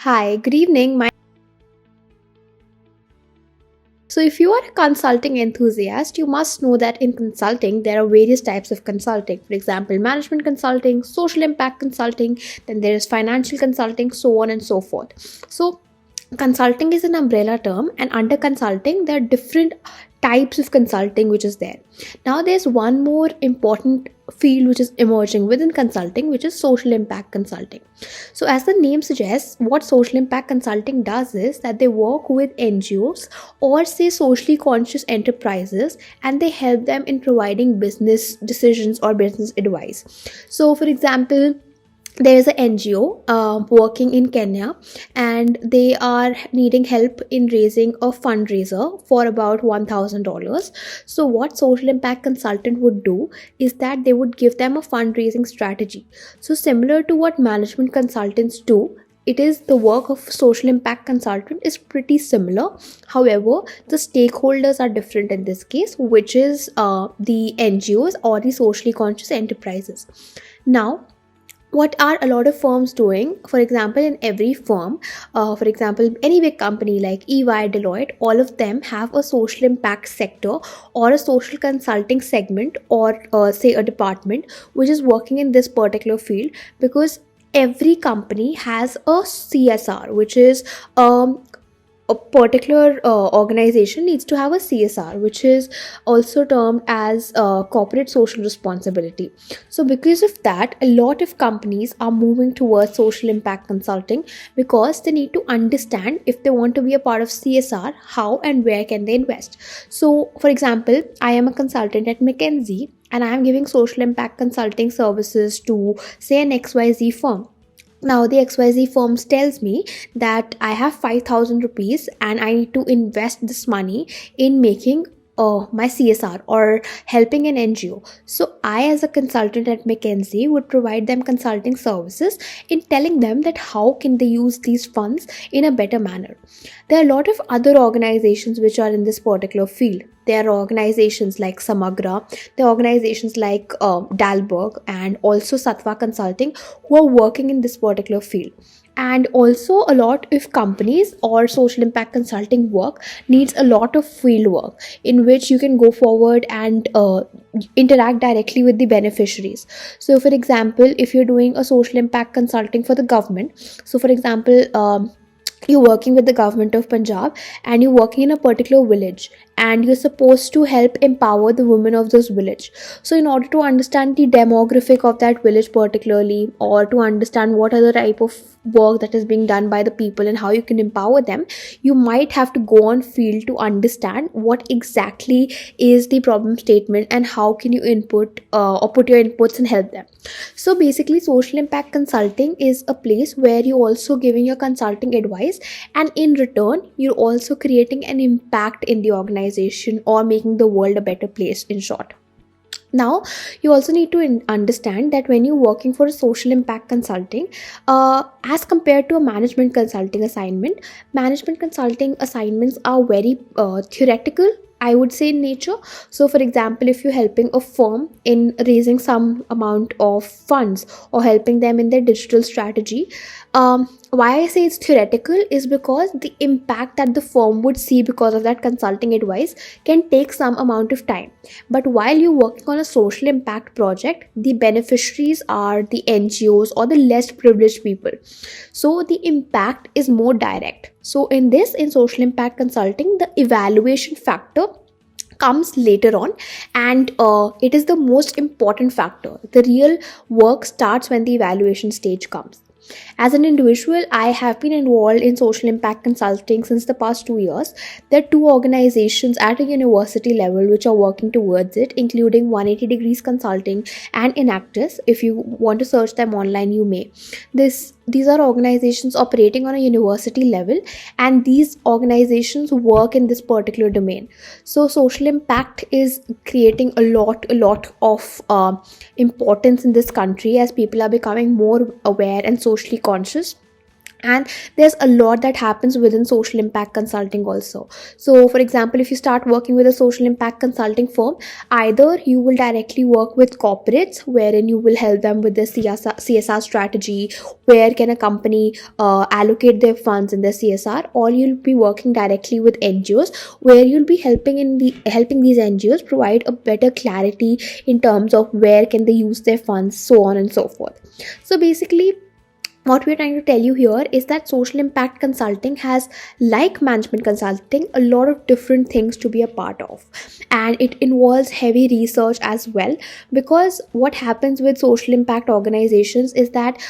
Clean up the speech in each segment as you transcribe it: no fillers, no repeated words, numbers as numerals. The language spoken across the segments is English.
Hi, good evening. If you are a consulting enthusiast, you must know that in consulting, there are various types of consulting. For example, management consulting, social impact consulting, then there is financial consulting, so on and so forth. So, consulting is an umbrella term, and under consulting, there are different types of consulting which is there. Now, there's one more important field which is emerging within consulting, which is social impact consulting. So, as the name suggests, what social impact consulting does is that they work with NGOs or say socially conscious enterprises, and they help them in providing business decisions or business advice. So, for example, there is an NGO working in Kenya, and they are needing help in raising a fundraiser for about $1,000. So, what social impact consultant would do is that they would give them a fundraising strategy. So, similar to what management consultants do, it is the work of social impact consultant is pretty similar. However, the stakeholders are different in this case, which is the NGOs or the socially conscious enterprises. Now, what are a lot of firms doing? For example, in every firm, for example, any big company like EY, Deloitte, all of them have a social impact sector or a social consulting segment, or say a department which is working in this particular field, because every company has a CSR, which is a particular organization needs to have a CSR, which is also termed as corporate social responsibility. So, because of that, a lot of companies are moving towards social impact consulting, because they need to understand if they want to be a part of CSR, how and where can they invest. So, for example, I am a consultant at McKinsey, and I am giving social impact consulting services to say an XYZ firm. Now the XYZ firms tells me that I have 5,000 rupees and I need to invest this money in making my CSR or helping an NGO. So I, as a consultant at McKinsey, would provide them consulting services in telling them that how can they use these funds in a better manner. There are a lot of other organizations which are in this particular field. There are organizations like Samagra, there are organizations like Dalberg, and also Sattva Consulting, who are working in this particular field. And also, a lot of companies or social impact consulting work needs a lot of field work, in which you can go forward and interact directly with the beneficiaries. So, for example, if you're doing a social impact consulting for the government, so for example, you're working with the government of Punjab, and you're working in a particular village, and you're supposed to help empower the women of this village. So in order to understand the demographic of that village particularly, or to understand what are the type of work that is being done by the people and how you can empower them, you might have to go on field to understand what exactly is the problem statement and how can you input or put your inputs and help them. So basically, social impact consulting is a place where you also giving your consulting advice, and in return you're also creating an impact in the organization or making the world a better place, in short. Now, you also need to understand that when you're working for a social impact consulting, as compared to a management consulting assignments are very theoretical, I would say, in nature. So, for example, if you're helping a firm in raising some amount of funds or helping them in their digital strategy, why I say it's theoretical is because the impact that the firm would see because of that consulting advice can take some amount of time. But while you're working on a social impact project, the beneficiaries are the NGOs or the less privileged people. So the impact is more direct. So in social impact consulting, the evaluation factor comes later on, and it is the most important factor. The real work starts when the evaluation stage comes. As an individual, I have been involved in social impact consulting since the past 2 years. There are two organizations at a university level which are working towards it, including 180 Degrees Consulting and Enactus. If you want to search them online, you may. These are organizations operating on a university level, and these organizations work in this particular domain. So social impact is creating a lot of importance in this country, as people are becoming more aware and socially conscious. And there's a lot that happens within social impact consulting also. So for example, if you start working with a social impact consulting firm, either you will directly work with corporates wherein you will help them with the CSR strategy, where can a company allocate their funds in the CSR, or you'll be working directly with NGOs where you'll be helping these NGOs provide a better clarity in terms of where can they use their funds, so on and so forth. So basically, what we're trying to tell you here is that social impact consulting has, like management consulting, a lot of different things to be a part of, and it involves heavy research as well. Because what happens with social impact organizations is that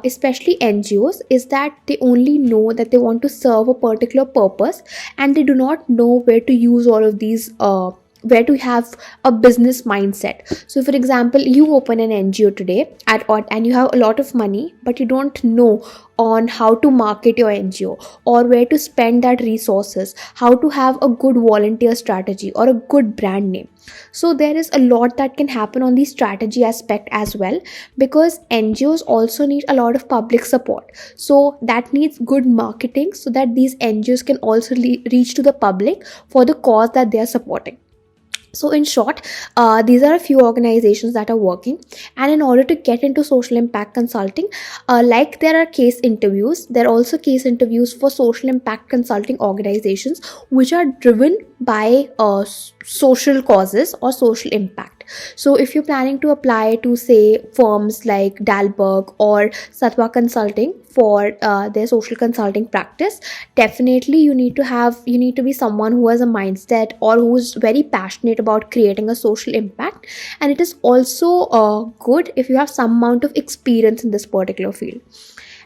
especially NGOs, is that they only know that they want to serve a particular purpose, and they do not know where to use all of these where to have a business mindset. So for example, you open an NGO today and you have a lot of money, but you don't know on how to market your NGO, or where to spend that resources, how to have a good volunteer strategy or a good brand name. So there is a lot that can happen on the strategy aspect as well, because NGOs also need a lot of public support. So that needs good marketing so that these NGOs can also reach to the public for the cause that they are supporting. So in short, these are a few organizations that are working. And in order to get into social impact consulting, like there are case interviews, there are also case interviews for social impact consulting organizations which are driven by social causes or social impact. So if you're planning to apply to, say, firms like Dalberg or Satwa Consulting for their social consulting practice, definitely you need to be someone who has a mindset or who's very passionate about creating a social impact. And it is also good if you have some amount of experience in this particular field.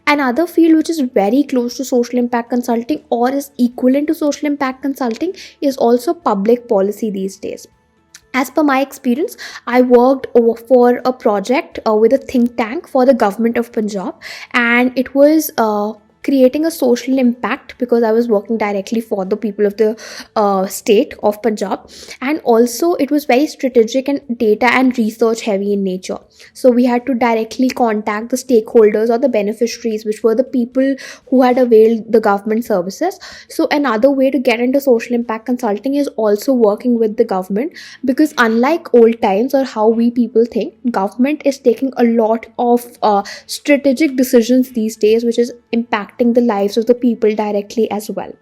Another field which is very close to social impact consulting or is equivalent to social impact consulting is also public policy these days. As per my experience, I worked for a project with a think tank for the government of Punjab, and it was creating a social impact because I was working directly for the people of the state of Punjab. And also it was very strategic and data and research heavy in nature. So we had to directly contact the stakeholders or the beneficiaries, which were the people who had availed the government services. So another way to get into social impact consulting is also working with the government, because unlike old times or how we people think, government is taking a lot of strategic decisions these days, which is impacting the lives of the people directly as well.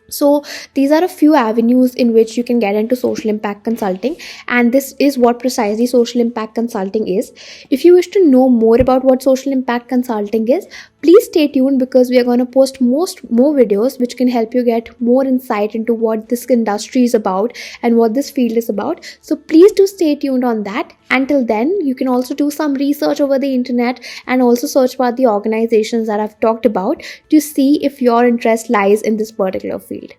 So these are a few avenues in which you can get into social impact consulting, and this is what precisely social impact consulting is. If you wish to know more about what social impact consulting is, please stay tuned, because we are going to post more videos which can help you get more insight into what this industry is about and what this field is about. So please do stay tuned on that. Until then, you can also do some research over the internet and also search about the organizations that I've talked about to see if your interest lies in this particular field.